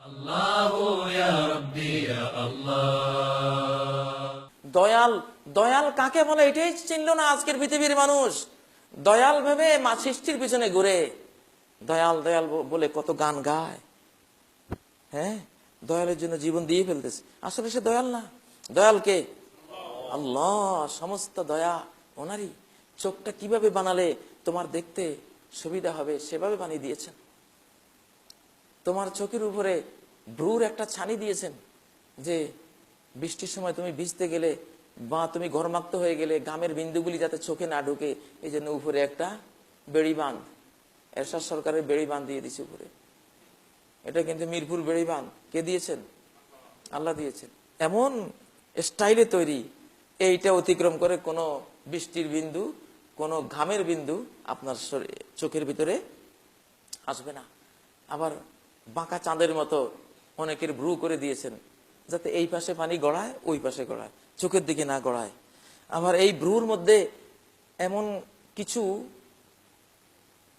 আল্লাহু ইয়া রাব্বি ইয়া আল্লাহ। দয়াল, দয়াল কাকে বলে এটাই চিনল না আজকের পৃথিবীর মানুষ। দয়াল ভেবে মা সৃষ্টির পিছনে ঘুরে দয়াল দয়াল বলে কত গান গায়। হ্যাঁ, দয়ালের জন্য জীবন দিয়ে ফেলতেছে, আসলে সে দয়াল না। দয়াল কে? আল্লাহ। সমস্ত দয়া ওনারই। চোখটা কিভাবে বানালে তোমার দেখতে সুবিধা হবে সেভাবে বানিয়ে দিয়েছেন। তোমার চোখের উপরে ভ্রুর একটা ছানি দিয়েছেন, যে বৃষ্টির সময় তুমি ভিজতে গেলে বা তুমি ঘরমাক্ত হয়ে গেলে ঘামের বিন্দুগুলি যাতে চোখে না ঢুকে, এই জন্য উপরে একটা বেড়ি বাঁধ, এরশাদ সরকারের বেড়ি বাঁধ দিয়ে দিচ্ছে উপরে। এটা কিন্তু মিরপুর বেড়ি বাঁধ কে দিয়েছেন? আল্লাহ দিয়েছেন। এমন স্টাইলে তৈরি, এইটা অতিক্রম করে কোনো বৃষ্টির বিন্দু, কোনো ঘামের বিন্দু আপনার চোখের ভিতরে আসবে না। আবার বাঁকা চাঁদের মতো অনেকের ভ্রু করে দিয়েছেন, যাতে এই পাশে পানি গড়ায় ওই পাশে গড়ায়, চোখের দিকে না গড়ায়। আবার এই ভ্রুর মধ্যে এমন কিছু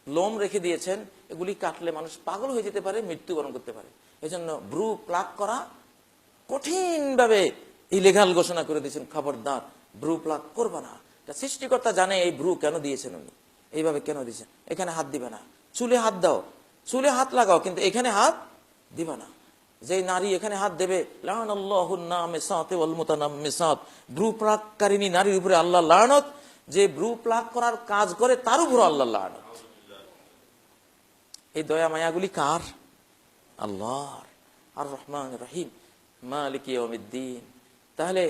লোম রেখে দিয়েছেন, এগুলি কাটলে মানুষ পাগল হয়ে যেতে পারে, মৃত্যুবরণ করতে পারে। এই জন্য ভ্রু প্লাক করা কঠিনভাবে ইলিগাল ঘোষণা করে দিয়েছেন, খবরদার ভ্রু প্লাক করবে না। সৃষ্টিকর্তা জানে এই ভ্রু কেন দিয়েছেন, উনি এইভাবে কেন দিয়েছেন। এখানে হাত দিবে না, চুলে হাত দাও, চুলে হাত লাগাও, কিন্তু এখানে হাত দিবা না। যে নারী এখানে হাত দেবে, ভ্রু প্লাককারিনী নারীর উপরে আল্লাহ লানত। যে ভ্রু প্লাক করার কাজ করে তার উপর আল্লাহ লানত। এই দয়া মায়াগুলি কার? আল্লাহর। আর রহমান রহিম মালিক ইয়াউমিদ্দিন। তাহলে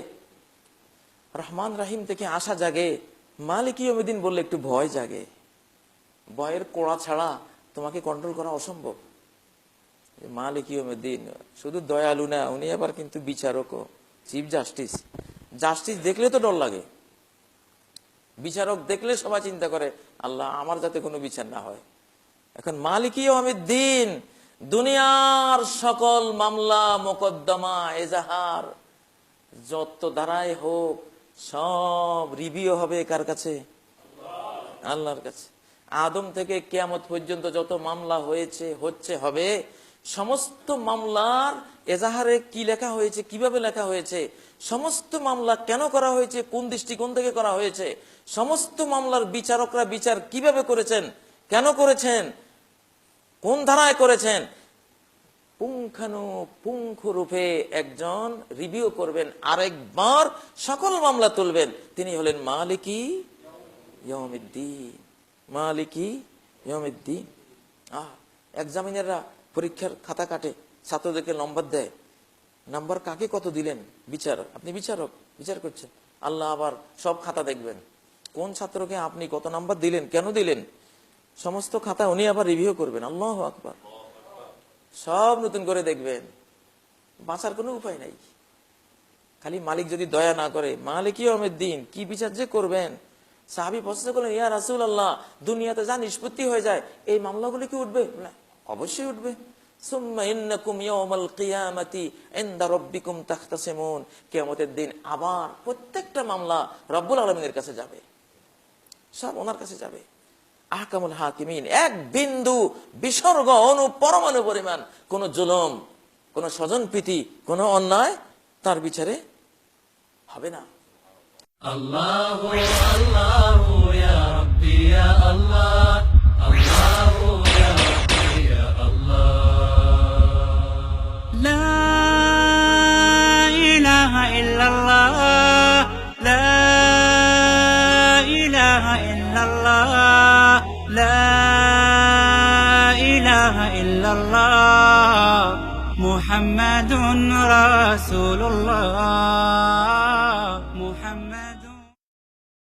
রহমান রহিম থেকে আশা জাগে, মালিক ইয়াউমিদ্দিন বললে একটু ভয় জাগে। ভয়ের কোড়া ছাড়া তোমাকে কন্ট্রোল করা অসম্ভব। মালিক ইয়াউমিদ্দিন শুধু দয়ালু না, উনি আবার কিন্তু বিচারকও, চিফ জাস্টিস। জাস্টিস দেখলে তো ডর লাগে, বিচারক দেখলে সবাই চিন্তা করে আল্লাহ আমার যাতে কোনো বিচার না হয়। এখন মালিক ইয়াউমিদ্দিন দুনিয়ার সকল মামলা মোকদ্দমা এজাহার যত দ্বারাই হোক সব রিভিউ হবে কার কাছে? আল্লাহর কাছে। আদম থেকে কিয়ামত পর্যন্ত যত মামলা হয়েছে, হচ্ছে, হবে, সমস্ত মামলার এজাহারে কি লেখা হয়েছে, কিভাবে লেখা হয়েছে, সমস্ত মামলা কেন করা হয়েছে, কোন দৃষ্টিকোণ থেকে করা হয়েছে, সমস্ত মামলার বিচারকরা বিচার কিভাবে করেছেন, কেন করেছেন, কোন ধারায় করেছেন, পুঙ্খানুপুঙ্খ রূপে একজন রিভিউ করবেন, আরেকবার সকল মামলা তুলবেন। তিনি হলেন মালিকি ইয়াউমিদ্দিন। মালিকি ইয়াউমিদ্দিন। এক্সামিনাররা পরীক্ষার খাতা কাটে, ছাত্রদেরকে নম্বর দেয়। নাম্বার কাকে কত দিলেন? বিচারক, আপনি বিচারক, বিচার করছেন। আল্লাহ আবার সব খাতা দেখবেন, কোন ছাত্রকে আপনি কত নাম্বার দিলেন, কেন দিলেন, সমস্ত খাতা উনি আবার রিভিউ করবেন। আল্লাহু আকবার। সব নতুন করে দেখবেন, বাঁচার কোনো উপায় নাই। খালি মালিক যদি দয়া না করে, মালিক ইয়াউমিদ্দিন কি বিচার যে করবেন। সাহাবী প্রশ্ন করলেন, ইয়া রাসূলুল্লাহ, দুনিয়াতে যা নিষ্পত্তি হয়ে যায় এই মামলাগুলি কি উঠবে? না, অবশ্যই উঠবে। সুম্মা ইন্নাকুম ইয়াওমাল কিয়ামাতি ইনদা রাব্বিকুম তাখতাসিমুন। কিয়ামতের দিন আবার প্রত্যেকটা মামলা রব্বুল আলামিনের কাছে যাবে, সব ওনার কাছে যাবে। আহকামুল হাকিমিন, এক বিন্দু বিসর্গ অনু পরমাণু পরিমাণ কোন জুলুম, কোন স্বজনপ্রীতি, কোন অন্যায় তার বিচারে হবে না। আল্লাহু আল্লাহু ইয়া রাব্বি ইয়া আল্লাহ, আল্লাহু ইয়া রাব্বি ইয়া আল্লাহ। লা ইলাহা ইল্লাল্লাহ, লা ইলাহা ইল্লাল্লাহ, লা ইলাহা ইল্লাল্লাহ, মুহাম্মাদুর রাসূলুল্লাহ। মুহাম্মদ